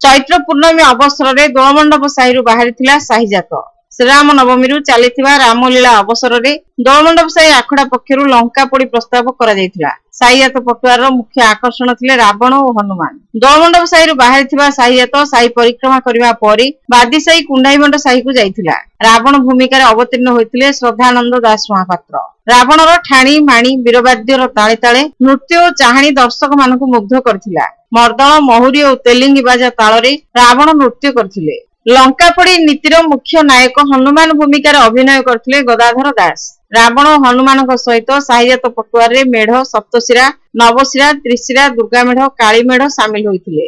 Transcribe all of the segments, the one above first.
चैत्र पूर्णमी अवसर में दोलमंडप साही बाहरी साहीजात श्रीराम नवमी चली रामलीला अवसर में दोलमंडप साही आखड़ा पक्षर लंका पोड़ी प्रस्ताव करा साहीजात पटुआर मुख्य आकर्षण थे रावण और हनुमान। दोलमंडप साही बाहरी साहीजात साही परिक्रमा करने पर बादी साही कुंडाईमंड साही को जाइथिला। रावण भूमिका अवतीर्ण होते श्रद्धानंद दास महापात्र। रावणर ठाणी माणी वीरवाद्यर ताले ताले नृत्य और चाहाणी दर्शक मान मुग्ध करथिला। मर्दल महुरी और तेलिंगी बाजा ताल रावण नृत्य करथिले। लंकापोड़ी नीतिर मुख्य नायक हनुमान भूमिकार अभिनय करथिले गदाधर दास। रावण और हनुमान सहित साहीजात पटुआर मेढ़ सप्तशिरा नवशिरा त्रिशिरा दुर्गा मेढ़ काली मेढ़ सामिल होइथिले।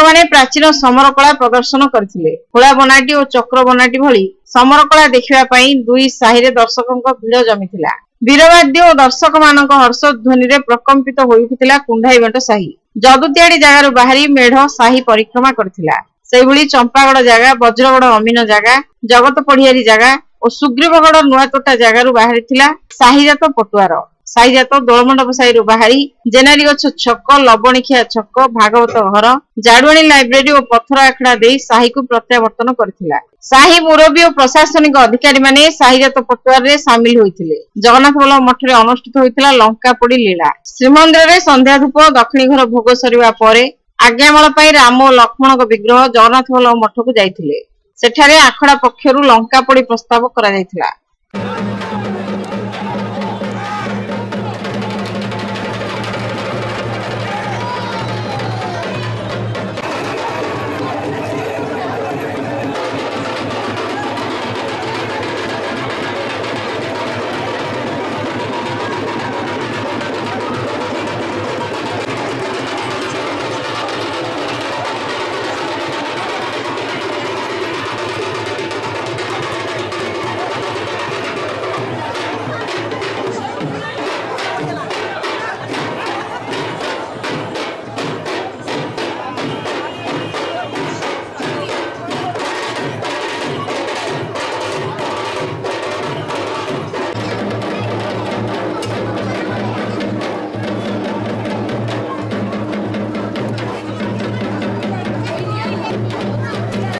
ମାନେ ପ୍ରାଚୀନ ସମର କଳା ପ୍ରଦର୍ଶନ କରିଥିଲେ। ହୁଳା ବନାଟି ଓ ଚକ୍ର ବନାଟି ଭଳି ସମର କଳା ଦେଖିବା ପାଇଁ ଦୁଇ ସାହିରେ ଦର୍ଶକଙ୍କ ଭିଡ଼ ଜମିଥିଲା। ବୀରବାଦ୍ୟ ଓ ଦର୍ଶକ ମାନଙ୍କ ହର୍ଷଧ୍ୱନିରେ ପ୍ରକମ୍ପିତ ହୋଇଉଠିଥିଲା କୁଣ୍ଢାଇବେଣ୍ଟ ସାହି। ଯଦୁତିଆଡି ଜାଗାରୁ ବାହାରି ମେଢ ସାହି ପରିକ୍ରମା କରିଥିଲା। ସେଇଭଳି ଚମ୍ପାଗଡ଼ ଜାଗା, ବଜ୍ରଗଡ଼ ଅମିନ ଜାଗା, ଜଗତ ପଢିଆରୀ ଜାଗା ଓ ସୁଗ୍ରୀବଗଡ଼ ନୂଆତୋଟା ଜାଗାରୁ ବାହାରିଥିଲା ସାହିଜାତ ପଟୁଆର। ସାହିଜାତ ଦୋଳମଣ୍ଡପ ସାହିରୁ ବାହାରି ଜେନାରୀଗଛ ଛକ, ଲବଣିଖିଆ ଛକ, ଭାଗବତ ଘର, ଜାଡୁଆଣୀ ଲାଇବ୍ରେରୀ ଓ ପଥର ଆଖଡା ଦେଇ ସାହିକୁ ପ୍ରତ୍ୟାବର୍ତ୍ତନ କରିଥିଲା। ସାହି ମୁରବୀ ଓ ପ୍ରଶାସନିକ ଅଧିକାରୀ ମାନେ ସାହିଜାତ ପଟୁଆରରେ ସାମିଲ ହୋଇଥିଲେ। ଜଗନ୍ନାଥ ବଲ୍ଲଭ ମଠରେ ଅନୁଷ୍ଠିତ ହୋଇଥିଲା ଲଙ୍କାପୋଡି ଲୀଳା। ଶ୍ରୀମନ୍ଦିରରେ ସନ୍ଧ୍ୟା ଧୂପ, ଦକ୍ଷିଣୀ ଘର ଭୋଗ ସରିବା ପରେ ଆଜ୍ଞାମାଳ ପାଇଁ ରାମ ଓ ଲକ୍ଷ୍ମଣଙ୍କ ବିଗ୍ରହ ଜଗନ୍ନାଥ ବଲ୍ଲଭ ମଠକୁ ଯାଇଥିଲେ। ସେଠାରେ ଆଖଡା ପକ୍ଷରୁ ଲଙ୍କାପୋଡି ପ୍ରସ୍ତାବ କରାଯାଇଥିଲା।